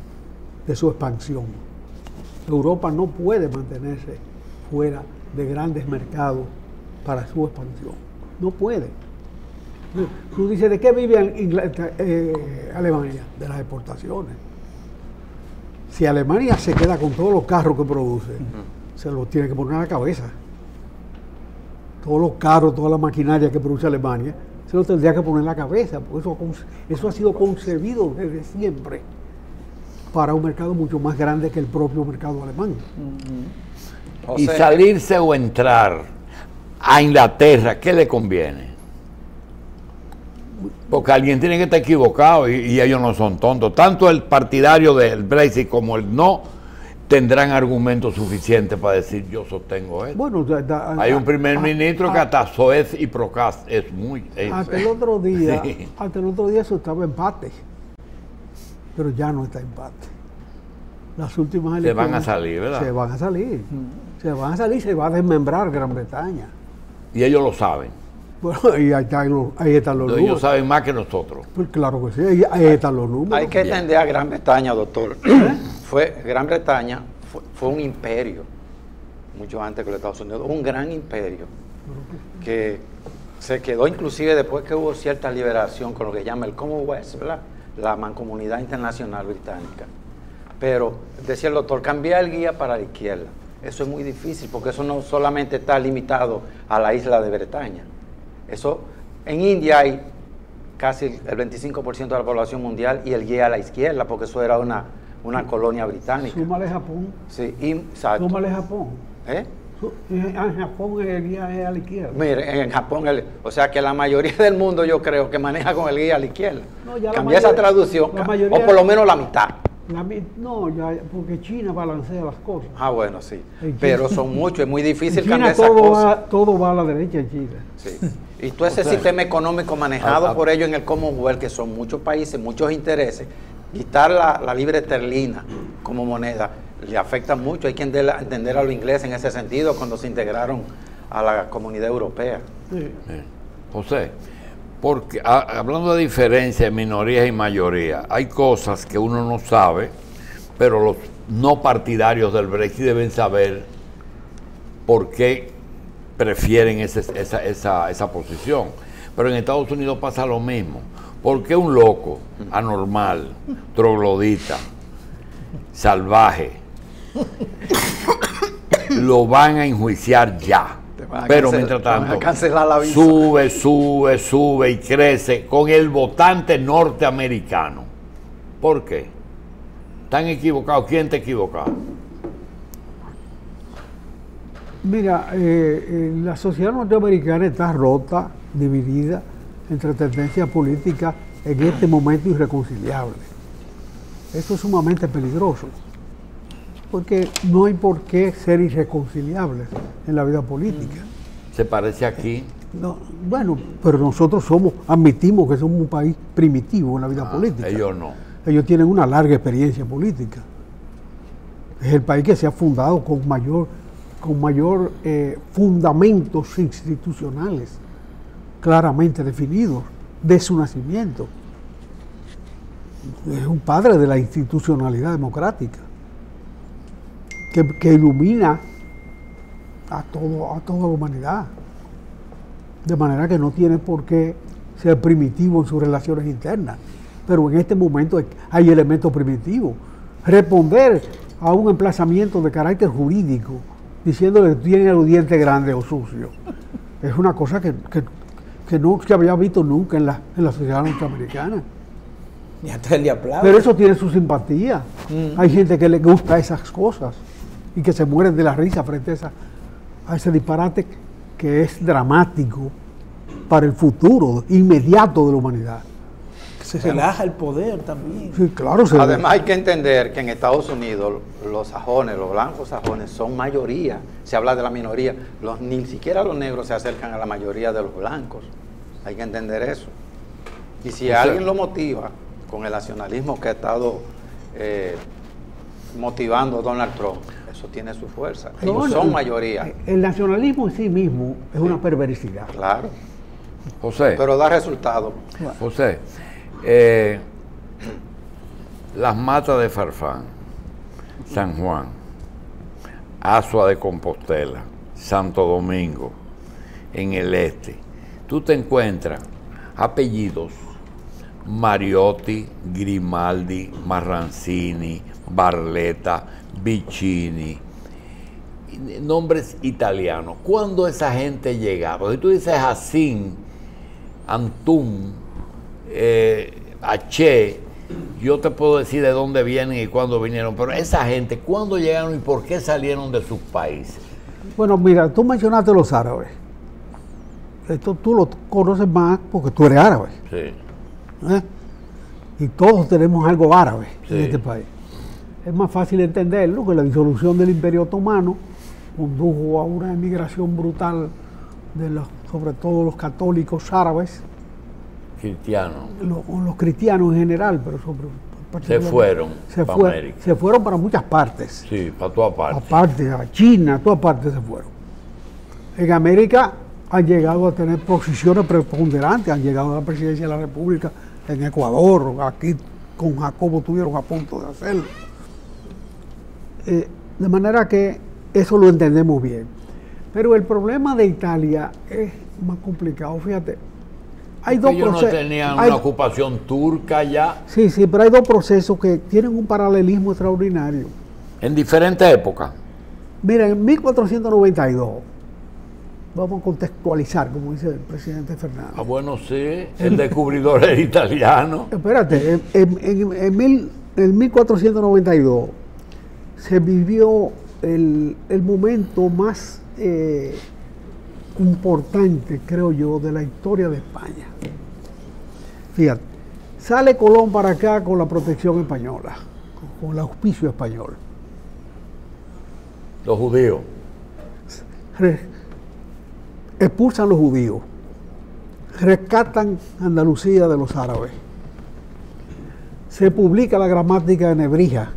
de su expansión. Europa no puede mantenerse fuera de grandes mercados para su expansión. No puede. Tú dices, ¿de qué vive Alemania? De las exportaciones. Si Alemania se queda con todos los carros que produce, se los tiene que poner a la cabeza. Todos los carros, toda la maquinaria que produce Alemania, se los tendría que poner en la cabeza, porque eso ha sido concebido desde siempre para un mercado mucho más grande que el propio mercado alemán. Y salirse o entrar a Inglaterra, ¿qué le conviene? Porque alguien tiene que estar equivocado y ellos no son tontos. Tanto el partidario del Brexit como el no tendrán argumentos suficientes para decir yo sostengo esto. Bueno, hay un primer ministro que hasta Soez y Procast es muy... hasta el otro día, sí. hasta el otro día eso estaba empate, pero ya no está empate. Las últimas Se elecciones van a salir, ¿verdad? se van a salir, se van a salir, se va a desmembrar Gran Bretaña. Y ellos lo saben. Bueno, y ahí están los números. Ellos saben más que nosotros. Pues claro que sí, ahí están los números. Hay que entender a Gran Bretaña, doctor. Gran Bretaña fue un imperio, mucho antes que los Estados Unidos, un gran imperio, que se quedó inclusive después que hubo cierta liberación con lo que llama el Commonwealth, ¿verdad? La Mancomunidad Internacional Británica. Pero, decía el doctor, cambiar el guía para la izquierda, eso es muy difícil, porque eso no solamente está limitado a la isla de Bretaña. Eso, en India hay casi el 25% de la población mundial y el guía a la izquierda, porque eso era una colonia británica. Súmale Japón. Sí, exacto. Súmale Japón. ¿Eh? En Japón el guía es a la izquierda. Mire, en Japón, o sea que la mayoría del mundo yo creo que maneja con el guía a la izquierda. No, ya cambia esa traducción, o por lo menos la mitad. No, ya, porque China balancea las cosas. Ah, bueno, sí. En Pero China- son muchos, es muy difícil En China cambiar esas cosas. todo va a la derecha en China. Sí. Y todo ese sistema económico manejado por ellos en el Commonwealth, que son muchos países, muchos intereses, quitar la libre esterlina como moneda le afecta mucho. Hay que entender a los ingleses en ese sentido cuando se integraron a la comunidad europea. Sí. José, porque hablando de diferencia de minorías y mayorías, hay cosas que uno no sabe, pero los no partidarios del Brexit deben saber por qué prefieren esa posición. Pero en Estados Unidos pasa lo mismo. ¿Por qué un loco, anormal, troglodita, salvaje, lo van a enjuiciar ya? Pero mientras tanto, sube y crece con el votante norteamericano. ¿Por qué? ¿Están equivocados? ¿Quién está equivocado? Mira, la sociedad norteamericana está rota, dividida entre tendencias políticas en este momento irreconciliables. Eso es sumamente peligroso, porque no hay por qué ser irreconciliables en la vida política. ¿Se parece aquí? No, bueno, pero nosotros admitimos que somos un país primitivo en la vida política. Ellos no. Ellos tienen una larga experiencia política. Es el país que se ha fundado con mayor fundamentos institucionales claramente definidos de su nacimiento. Es un padre de la institucionalidad democrática que ilumina a toda la humanidad, de manera que no tiene por qué ser primitivo en sus relaciones internas, pero en este momento hay elementos primitivos. Responder a un emplazamiento de carácter jurídico diciéndole que tiene los dientes grandes o sucios es una cosa que no se había visto nunca en la sociedad norteamericana. Y hasta él le aplaude. Pero eso tiene su simpatía. Hay gente que le gusta esas cosas y que se mueren de la risa frente a ese disparate que es dramático para el futuro inmediato de la humanidad. Se relaja el poder también. Sí, claro. Además hay que entender que en Estados Unidos los sajones, los blancos sajones son mayoría. Se habla de la minoría. Ni siquiera los negros se acercan a la mayoría de los blancos. Hay que entender eso. Y si alguien lo motiva con el nacionalismo que ha estado motivando Donald Trump, eso tiene su fuerza. Ellos son mayoría. El nacionalismo en sí mismo es una perversidad. Claro. José. Pero da resultado. José, las matas de Farfán, San Juan, Asua de Compostela, Santo Domingo, en el este, tú te encuentras apellidos Mariotti, Grimaldi, Marrancini, Barletta, Vicini, nombres italianos. ¿Cuándo esa gente llegaba? Si tú dices Jacín, Antún, H, yo te puedo decir de dónde vienen y cuándo vinieron, pero esa gente, ¿cuándo llegaron y por qué salieron de sus países? Bueno, mira, tú mencionaste los árabes. esto tú lo conoces más porque tú eres árabe. Sí. ¿eh? Y todos tenemos algo árabe Sí. en este país. Es más fácil entenderlo que la disolución del Imperio Otomano condujo a una emigración brutal sobre todo los católicos árabes, Cristiano. los cristianos en general, pero Se fueron para América. se fueron para muchas partes. Sí, para todas partes. Aparte, a China, a todas partes se fueron. En América han llegado a tener posiciones preponderantes, han llegado a la presidencia de la República en Ecuador, aquí con Jacobo estuvieron a punto de hacerlo. De manera que eso lo entendemos bien. Pero el problema de Italia es más complicado, fíjate. Hay dos Ellos no procesos. tenían una ocupación turca ya. Sí, pero hay dos procesos que tienen un paralelismo extraordinario. En diferentes épocas. Mira, en 1492, vamos a contextualizar, como dice el presidente Fernández. Ah, bueno, sí. El descubridor era italiano. Espérate, en 1492 se vivió el momento más importante, creo yo, de la historia de España. Fíjate, sale Colón para acá con la protección española, con el auspicio español. Los judíos. Expulsan los judíos, rescatan Andalucía de los árabes. Se publica la gramática de Nebrija,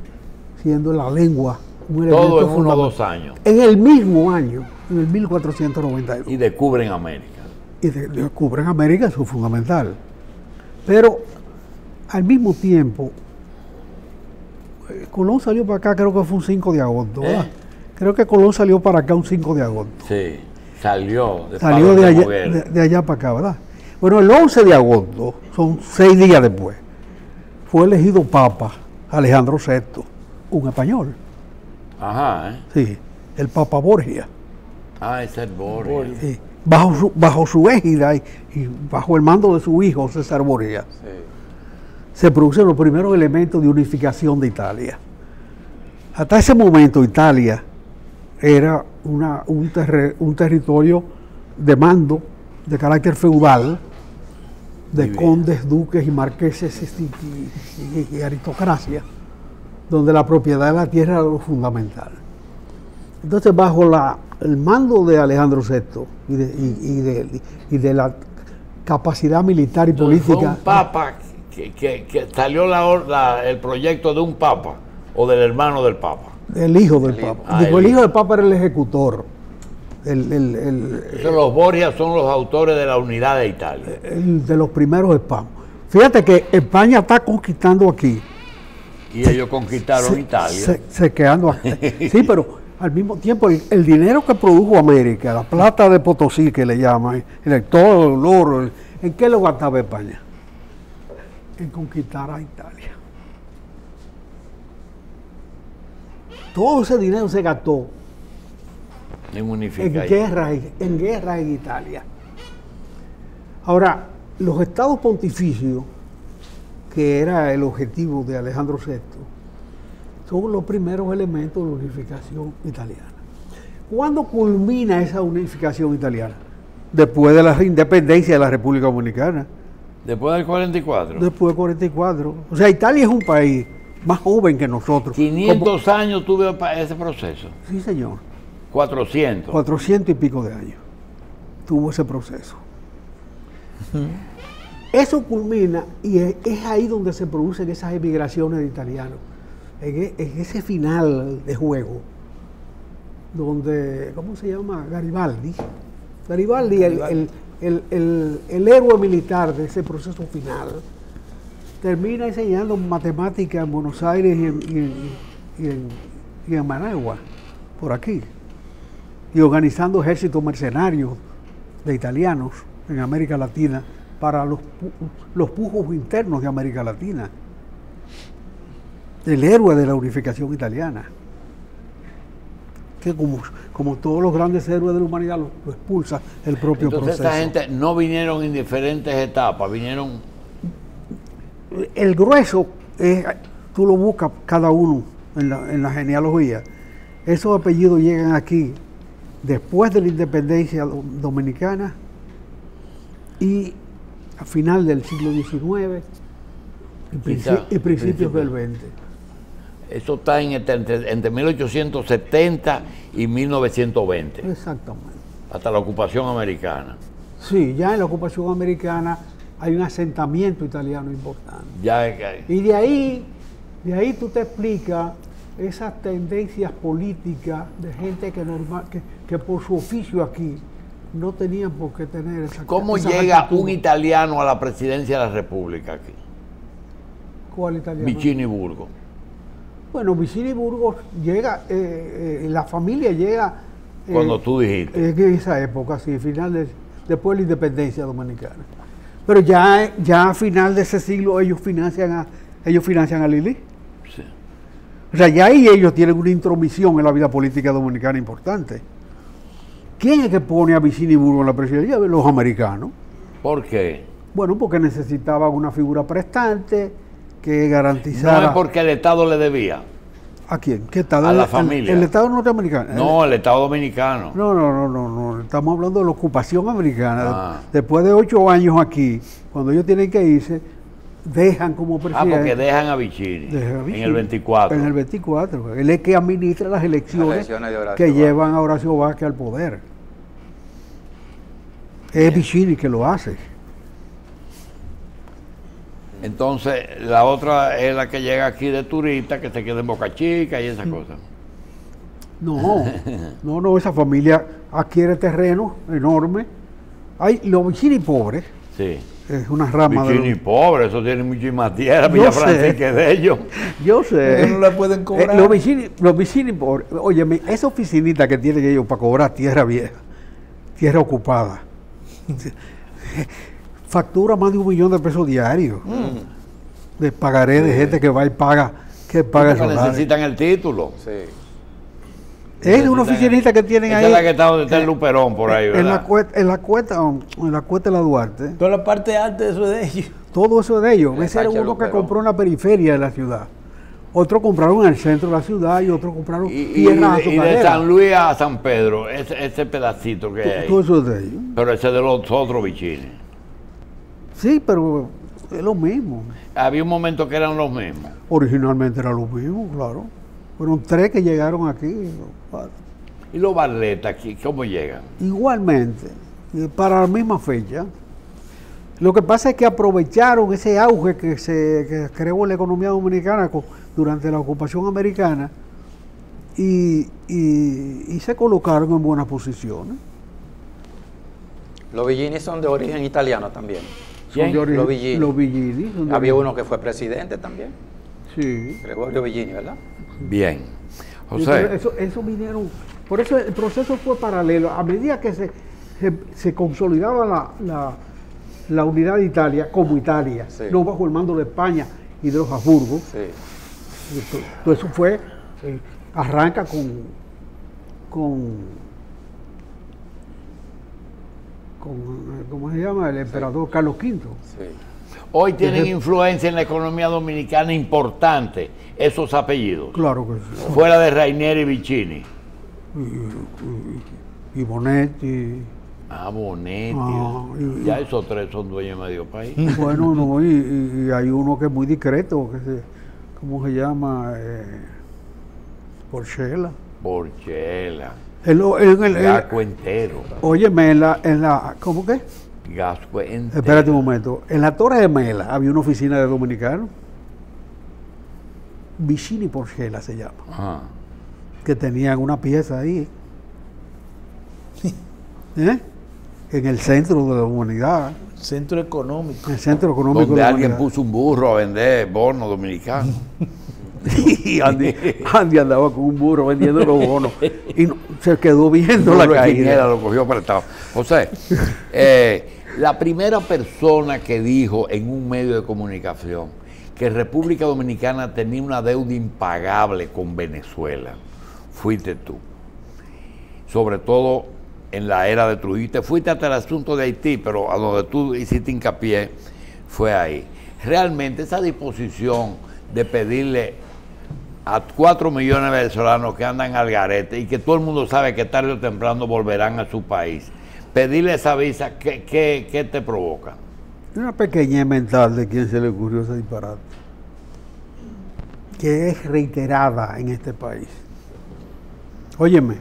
siendo la lengua un elemento Todo en 1 o fundamental. 2 años. En el mismo año, en el 1492. Y descubren América. Y descubren América, eso es fundamental. Pero al mismo tiempo, Colón salió para acá, creo que fue un 5 de agosto, ¿verdad? Creo que Colón salió para acá un 5 de agosto. Sí. Salió Salió Pablo de Moguer. allá para acá, ¿verdad? Bueno, el 11 de agosto, son 6 días después, fue elegido Papa Alejandro VI, un español. Ajá, ¿eh? Sí, el Papa Borgia. Ah, ese es Borgia. Sí, bajo su égida y bajo el mando de su hijo César Borgia, Sí. se producen los primeros elementos de unificación de Italia. Hasta ese momento Italia era un territorio de mando de carácter feudal, de Muy bien. condes, duques y marqueses y aristocracia, donde la propiedad de la tierra era lo fundamental. Entonces, bajo el mando de Alejandro VI y de la capacidad militar y Entonces, política. fue un papa que salió el proyecto de un papa o del hermano del papa. El hijo del El hijo. Papa. Digo, el hijo del Papa era el ejecutor. Entonces, los Borgia son los autores de la unidad de Italia. El de los primeros espamos. Fíjate que España está conquistando aquí. Y ellos conquistaron Italia. Se quedando aquí. Sí, pero al mismo tiempo el dinero que produjo América, la plata de Potosí que le llaman, todo el oro, ¿en qué lo gastaba España? En conquistar a Italia. Todo ese dinero se gastó En unificar. en guerras en Italia. Ahora, los estados pontificios, que era el objetivo de Alejandro VI, son los primeros elementos de la unificación italiana. ¿Cuándo culmina esa unificación italiana? Después de la independencia de la República Dominicana, Después del 44. después de 44. O sea, Italia es un país más joven que nosotros. 500 años tuve ese proceso. Sí, señor. 400. 400 y pico de años tuvo ese proceso. Eso culmina y es ahí donde se producen esas emigraciones de italianos, en ese final de juego, donde, ¿cómo se llama? Garibaldi, el héroe militar de ese proceso final, termina enseñando matemáticas en Buenos Aires y en Managua, por aquí, y organizando ejércitos mercenarios de italianos en América Latina para los pujos internos de América Latina. El héroe de la unificación italiana, que como todos los grandes héroes de la humanidad lo expulsa el propio Entonces proceso. esta gente no vinieron en diferentes etapas, vinieron... El grueso, tú lo buscas cada uno en la genealogía. Esos apellidos llegan aquí después de la independencia dominicana y a final del siglo XIX y principios del XX. Eso está entre 1870 y 1920, Exactamente. hasta la ocupación americana. Sí, ya en la ocupación americana hay un asentamiento italiano importante. Ya, Y de ahí tú te explicas esas tendencias políticas de gente que por su oficio aquí no tenían por qué tener esa. ¿cómo esa llega actitud. un italiano a la presidencia de la República aquí? ¿Cuál italiano? Vicini Burgo. Bueno, Vicini Burgos llega, la familia llega. Cuando tú dijiste. En esa época, sí, después de la independencia dominicana. Pero ya a final de ese siglo ellos financian a Lili. Sí. O sea, ya ahí ellos tienen una intromisión en la vida política dominicana importante. ¿Quién es que pone a Vicini Burgos en la presidencia? Los americanos. ¿Por qué? Bueno, porque necesitaban una figura prestante que garantizara... No es porque el Estado le debía. ¿A quién? ¿Qué Estado? A la familia. ¿El Estado norteamericano? No, el Estado dominicano. No. Estamos hablando de la ocupación americana. Ah. Después de 8 años aquí, cuando ellos tienen que irse, dejan como presidente. Porque dejan a Vicini Dejan a Vicini. en el 24. En el 24. Él es que administra las elecciones de Horacio que Vázquez. llevan a Horacio Vázquez al poder. Es Vicini que lo hace. Entonces, la otra es la que llega aquí de turista, que se queda en Boca Chica y esas cosas. No, esa familia adquiere terreno enorme. Hay los Vicini pobres, Sí. es una rama Vicini de pobre, eso tiene muchísima tierra, Yo Villa sé. Francisca es de ellos. Yo sé. Ellos no le pueden cobrar. Los Vicini pobres, óyeme, esa oficinita que tienen ellos para cobrar tierra vieja, tierra ocupada, factura más de $1 millón de pesos diarios. De pagaré de gente que va y paga, el Porque salario. necesitan el título. Sí. Es una oficinita que tienen Esa ahí. es la que está donde está el Luperón, por ahí, en la ¿verdad? cuesta de la Duarte. Toda la parte alta de eso es de ellos. Todo eso es de ellos. El Ese era Sánchez uno que Luperón. compró en la periferia de la ciudad. Otros compraron en el centro de la ciudad y otros compraron Y tierras de azucareras. San Luis a San Pedro, ese pedacito que hay. Todo eso es de ellos. Pero ese de los otros Vicini. Sí, pero es lo mismo. Había un momento que eran los mismos. Originalmente era lo mismo, claro. Fueron 3 que llegaron aquí. ¿Y los Barletta aquí, cómo llegan? Igualmente, para la misma fecha. Lo que pasa es que aprovecharon ese auge que creó en la economía dominicana durante la ocupación americana y se colocaron en buenas posiciones. Los Villini son de origen italiano también. ¿Quién? Son de origen- Los Villini. Los Villini. son de Había origen- uno que fue presidente también, Sí. Gregorio Villini, ¿verdad? Bien. Y entonces José, eso vinieron. Por eso el proceso fue paralelo. A medida que se consolidaba la unidad de Italia como Italia, Sí. no bajo el mando de España y de los Habsburgo, Sí. todo eso fue, arranca ¿cómo se llama? El emperador Carlos V. Sí. hoy tienen influencia en la economía dominicana importante esos apellidos. Claro que sí. Fuera de Rainieri y Vicini. Y Bonetti. Ah, Bonetti. Ya esos 3 son dueños de medio país. Bueno, no, y hay uno que es muy discreto, ¿cómo se llama? Porchela. Porchela. Gasco entero. Óyeme, ¿cómo que? Gasco entero. Espérate un momento. En la Torre de Mela había una oficina de dominicanos. Vicini Porchela se llama. Ajá. Que tenían una pieza ahí. En el centro de la humanidad. Centro económico. En el centro económico Donde de la alguien humanidad. puso un burro a vender bonos dominicanos. Y Andy andaba con un burro vendiendo los bonos. Y se quedó viendo la Burro de caída. Quiniela lo cogió prestado. José, la primera persona que dijo en un medio de comunicación que República Dominicana tenía una deuda impagable con Venezuela, fuiste tú. Sobre todo en la era de Trujillo. Te fuiste hasta el asunto de Haití, pero a donde tú hiciste hincapié fue ahí. Realmente esa disposición de pedirle a 4 millones de venezolanos que andan al garete y que todo el mundo sabe que tarde o temprano volverán a su país, pedirle esa visa, ¿qué te provoca? Una pequeñez mental de quien se le ocurrió ese disparate, que es reiterada en este país. Óyeme,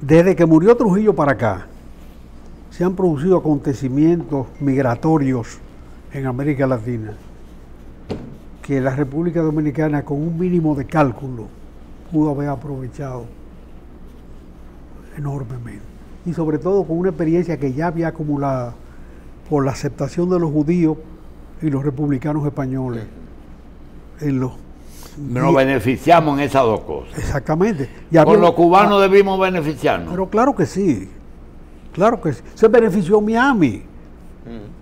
desde que murió Trujillo para acá, se han producido acontecimientos migratorios en América Latina que la República Dominicana, con un mínimo de cálculo, pudo haber aprovechado enormemente. Y sobre todo con una experiencia que ya había acumulada por la aceptación de los judíos y los republicanos españoles en los... Nos beneficiamos en esas dos cosas. Exactamente. Con los cubanos debimos beneficiarnos. Pero claro que sí. Claro que sí. Se benefició Miami.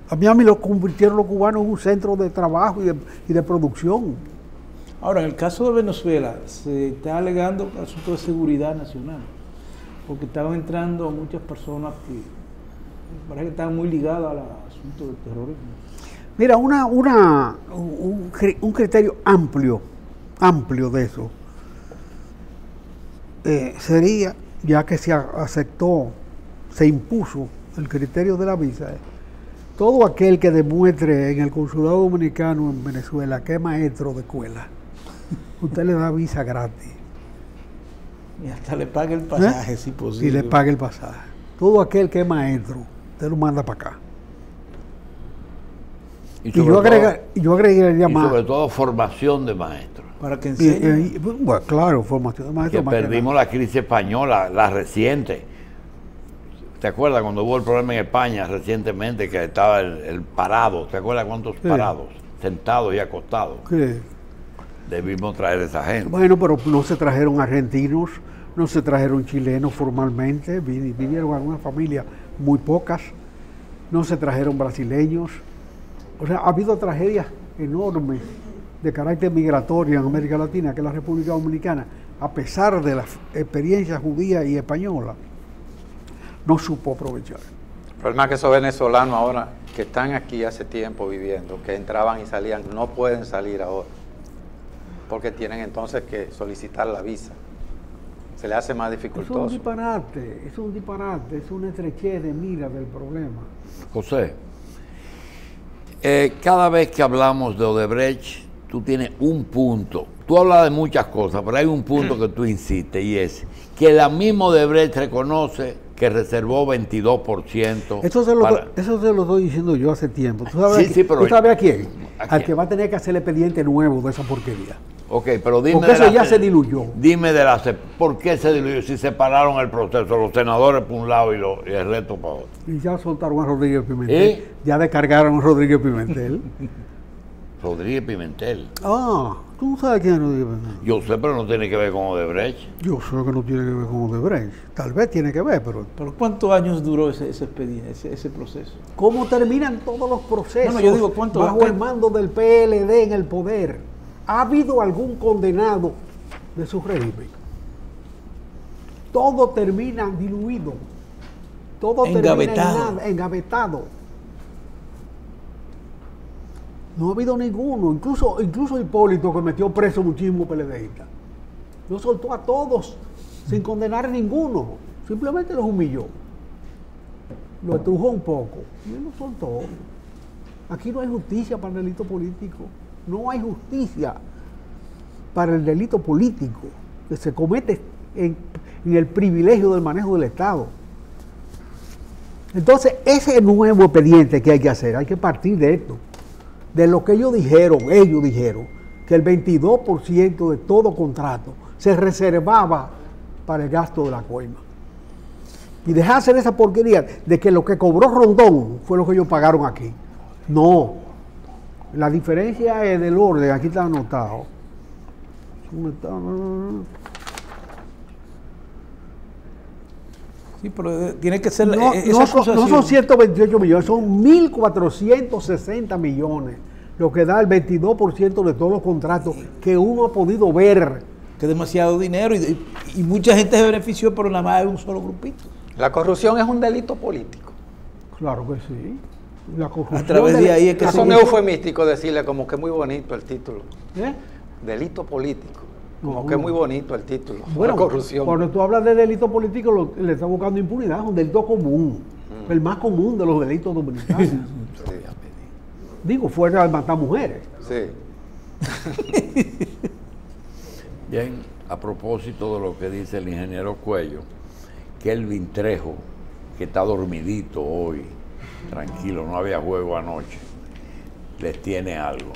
A Miami lo convirtieron los cubanos en un centro de trabajo y de producción. Ahora, en el caso de Venezuela, se está alegando asunto de seguridad nacional, porque estaban entrando muchas personas que parece que estaban muy ligadas al asunto del terrorismo. Mira, un criterio amplio de eso sería, ya que se aceptó, se impuso el criterio de la visa, todo aquel que demuestre en el consulado dominicano en Venezuela que es maestro de escuela, usted le da visa gratis. Y hasta le pague el pasaje, si posible. Y le pague el pasaje. Todo aquel que es maestro, usted lo manda para acá. Y yo agregaría más. Y sobre todo formación de maestros. Para que enseñen. Bueno, claro, formación de maestros. Que perdimos la crisis española, la reciente. ¿Te acuerdas cuando hubo el problema en España recientemente que estaba el parado? ¿Te acuerdas cuántos parados? Sentados y acostados. Sí. Debimos traer a esa gente. Bueno, pero no se trajeron argentinos, no se trajeron chilenos formalmente, vinieron algunas familias, muy pocas, no se trajeron brasileños. O sea, ha habido tragedias enormes de carácter migratorio en América Latina, que la República Dominicana, a pesar de las experiencias judías y españolas, no supo aprovechar. El problema es que esos venezolanos ahora que están aquí hace tiempo viviendo, que entraban y salían, no pueden salir ahora, porque tienen entonces que solicitar la visa. Se le hace más dificultoso. Es un disparate, es una estrechez de mira del problema. José, cada vez que hablamos de Odebrecht, tú tienes un punto. Tú hablas de muchas cosas, pero hay un punto que tú insistes, y es que la misma Odebrecht reconoce que reservó 22%. Eso se lo estoy diciendo yo hace tiempo. ¿Tú sabes, pero ¿tú sabes a quién? Al que va a tener que hacer el expediente nuevo de esa porquería. Ok, pero dime. Porque eso ya se diluyó. Dime ¿por qué se diluyó? Si separaron el proceso, los senadores por un lado y el resto para otro. Y ya soltaron a Rodríguez Pimentel. Ya descargaron a Rodríguez Pimentel. Rodríguez Pimentel. Ah, tú sabes quién es Rodríguez Pimentel. Yo sé, pero no tiene que ver con Odebrecht. Yo sé que no tiene que ver con Odebrecht. Tal vez tiene que ver, pero... ¿Pero cuántos años duró ese expediente, ese proceso? ¿Cómo terminan todos los procesos? No, yo digo, bajo el mando del PLD en el poder? ¿Ha habido algún condenado de su régimen? Todo termina diluido. Todo termina engavetado. No ha habido ninguno. Incluso Hipólito, que metió preso muchísimo PLDistas, lo soltó a todos sin condenar a ninguno. Simplemente los humilló. Lo estrujó un poco y él lo soltó. Aquí no hay justicia para el delito político. No hay justicia para el delito político que se comete en el privilegio del manejo del Estado. Entonces, ese nuevo expediente que hay que hacer, hay que partir de esto, de lo que ellos dijeron, que el 22% de todo contrato se reservaba para el gasto de la coima. Y dejarse de esa porquería de que lo que cobró Rondón fue lo que ellos pagaron aquí. No. La diferencia es del orden, aquí está anotado. Sí, pero tiene que ser... No son 128 millones, son 1.460 millones, lo que da el 22% de todos los contratos que uno ha podido ver. Que es demasiado dinero y mucha gente se benefició, pero nada más de un solo grupito. La corrupción es un delito político. Claro que sí. La corrupción a través de ahí es que eso no es eufemístico decirle como que es muy bonito el título. Delito político. Como que es muy bonito el título. Bueno, la corrupción. Cuando tú hablas de delito político, le está buscando impunidad, es un delito común. El más común de los delitos dominicanos. Digo, fuera de matar mujeres. Sí. Bien, a propósito de lo que dice el ingeniero Cuello, Kelvin Trejo, que está dormidito hoy, tranquilo, no había juego anoche, les tiene algo.